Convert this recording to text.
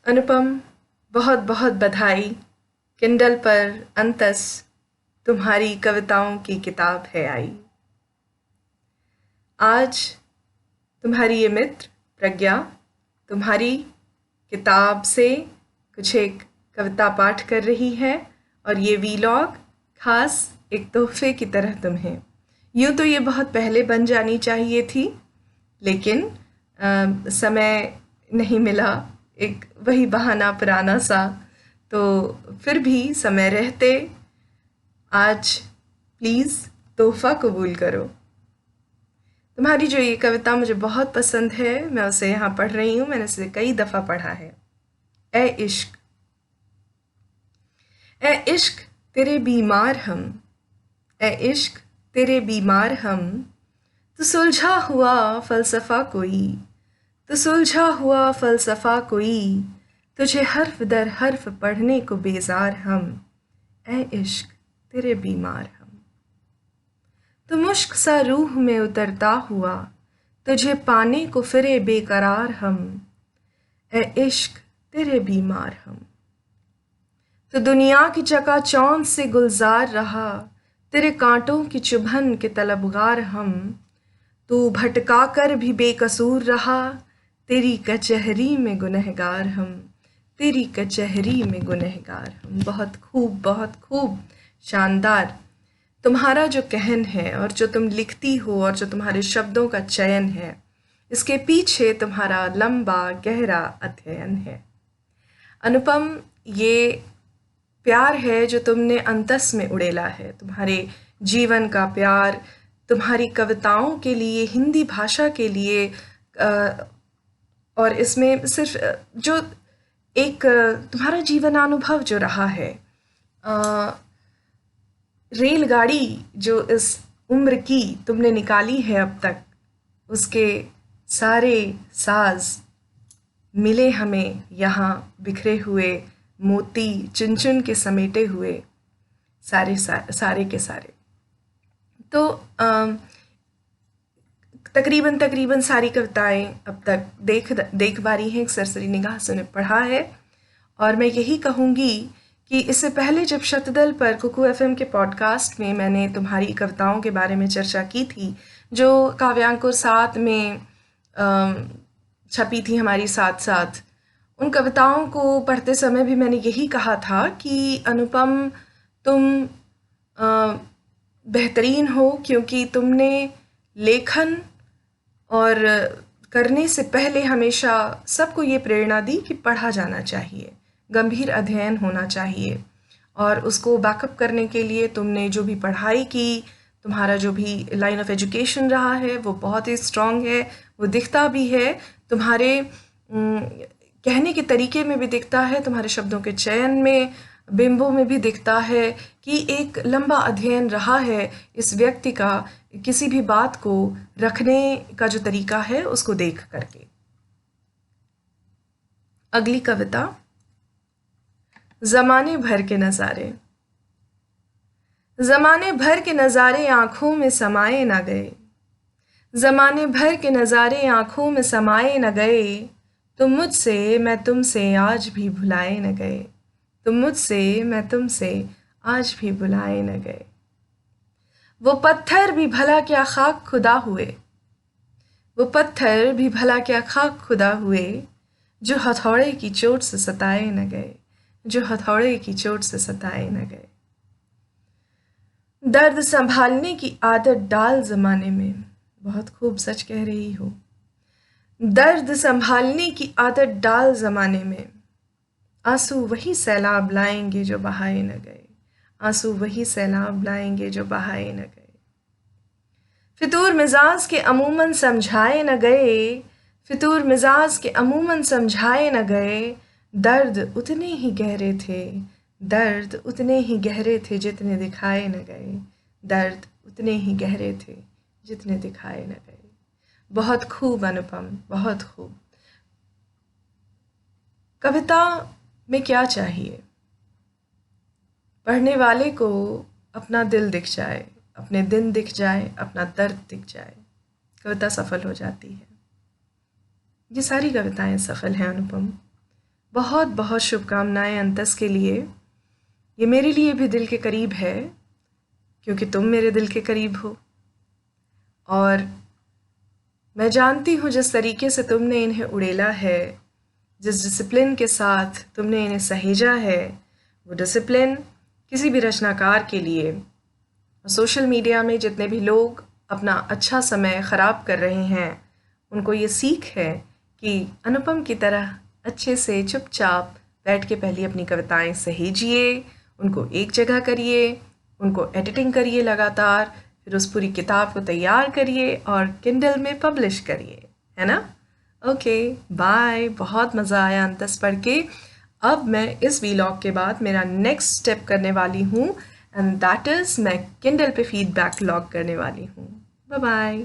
अनुपम, बहुत बहुत बधाई। किंडल पर अंतस तुम्हारी कविताओं की किताब है आई। आज तुम्हारी ये मित्र प्रज्ञा तुम्हारी किताब से कुछ एक कविता पाठ कर रही है और ये वीलॉग खास एक तोहफे की तरह तुम्हें। यूँ तो ये बहुत पहले बन जानी चाहिए थी, लेकिन समय नहीं मिला, एक वही बहाना पुराना सा। तो फिर भी समय रहते आज प्लीज़ तोहफ़ा कबूल करो। तुम्हारी जो ये कविता मुझे बहुत पसंद है, मैं उसे यहाँ पढ़ रही हूँ। मैंने इसे कई दफ़ा पढ़ा है। ए इश्क, ए इश्क तेरे बीमार हम, ए इश्क तेरे बीमार हम, तो सुलझा हुआ फ़लसफ़ा कोई, तो सुलझा हुआ फ़लसफ़ा कोई, तुझे हर्फ दर हर्फ पढ़ने को बेज़ार हम, ए इश्क तेरे बीमार हम। तो मुश्क सा रूह में उतरता हुआ, तुझे पाने को फिरे बेकरार हम, ए इश्क तेरे बीमार हम। तो दुनिया की चकाचौंध से गुलजार रहा, तेरे कांटों की चुभन के तलबगार हम, तू भटका कर भी बेकसूर रहा, तेरी कचहरी में गुनहगार हम, तेरी कचहरी में गुनहगार हम। बहुत खूब शानदार तुम्हारा जो कहन है और जो तुम लिखती हो और जो तुम्हारे शब्दों का चयन है, इसके पीछे तुम्हारा लंबा गहरा अध्ययन है। अनुपम, ये प्यार है जो तुमने अंतस में उड़ेला है, तुम्हारे जीवन का प्यार, तुम्हारी कविताओं के लिए, हिंदी भाषा के लिए। और इसमें सिर्फ जो एक तुम्हारा जीवनानुभव जो रहा है, रेलगाड़ी जो इस उम्र की तुमने निकाली है अब तक, उसके सारे साज मिले हमें यहाँ बिखरे हुए मोती चुन चुन के समेटे हुए सारे के सारे। तो तकरीबन सारी कविताएं अब तक देख बारी हैं, एक सरसरी निगाह से उन्हें पढ़ा है। और मैं यही कहूँगी कि इससे पहले जब शतदल पर कुकू एफएम के पॉडकास्ट में मैंने तुम्हारी कविताओं के बारे में चर्चा की थी, जो काव्यांकुर 7 में छपी थी हमारी साथ साथ, उन कविताओं को पढ़ते समय भी मैंने यही कहा था कि अनुपम, तुम बेहतरीन हो क्योंकि तुमने लेखन और करने से पहले हमेशा सबको ये प्रेरणा दी कि पढ़ा जाना चाहिए, गंभीर अध्ययन होना चाहिए। और उसको बैकअप करने के लिए तुमने जो भी पढ़ाई की, तुम्हारा जो भी लाइन ऑफ एजुकेशन रहा है, वो बहुत ही स्ट्रॉन्ग है। वो दिखता भी है तुम्हारे कहने के तरीके में भी दिखता है, तुम्हारे शब्दों के चयन में, बिंबों में भी दिखता है कि एक लंबा अध्ययन रहा है इस व्यक्ति का, किसी भी बात को रखने का जो तरीका है उसको देख करके। अगली कविता, ज़माने भर के नज़ारे। ज़माने भर के नज़ारे आँखों में समाए न गए, ज़माने भर के नज़ारे आँखों में समाए न गए, तुम मुझसे मैं तुमसे आज भी भुलाए न गए, तुम मुझसे मैं तुमसे आज भी भुलाए न गए। वो पत्थर भी भला क्या खाक खुदा हुए, वो पत्थर भी भला क्या खाक खुदा हुए, जो हथौड़े की चोट से सताए न गए, जो हथौड़े की चोट से सताए न गए। दर्द संभालने की आदत डाल ज़माने में, बहुत खूब सच कह रही हो। दर्द संभालने की आदत डाल ज़माने में, आंसू वही सैलाब लाएंगे जो बहाए न गए, आंसू वही सैलाब लाएंगे जो बहाए न गए। फितूर मिजाज के अमूमन समझाए न गए, फितूर मिजाज के अमूमन समझाए न गए, दर्द उतने ही गहरे थे, दर्द उतने ही गहरे थे जितने दिखाए न गए, दर्द उतने ही गहरे थे जितने दिखाए न गए। बहुत खूब अनुपम, बहुत खूब। कविता में क्या चाहिए? पढ़ने वाले को अपना दिल दिख जाए, अपने दिन दिख जाए, अपना दर्द दिख जाए, कविता सफल हो जाती है। ये सारी कविताएं सफल हैं अनुपम। बहुत बहुत शुभकामनाएं अंतस के लिए। ये मेरे लिए भी दिल के करीब है क्योंकि तुम मेरे दिल के करीब हो, और मैं जानती हूँ जिस तरीके से तुमने इन्हें उड़ेला है, जिस डिसिप्लिन के साथ तुमने इन्हें सहेजा है, वो डिसिप्लिन किसी भी रचनाकार के लिए, सोशल मीडिया में जितने भी लोग अपना अच्छा समय ख़राब कर रहे हैं, उनको ये सीख है कि अनुपम की तरह अच्छे से चुपचाप बैठ के पहले अपनी कविताएं सहेजिए, उनको एक जगह करिए, उनको एडिटिंग करिए लगातार, फिर उस पूरी किताब को तैयार करिए और किंडल में पब्लिश करिए, है ना? Okay, bye. बहुत मज़ा आया अंतस पढ़ के। अब मैं इस वीलॉग के बाद मेरा नेक्स्ट स्टेप करने वाली हूँ, एंड दैट इज़ मैं किंडल पे फीडबैक लॉग करने वाली हूँ। Bye bye.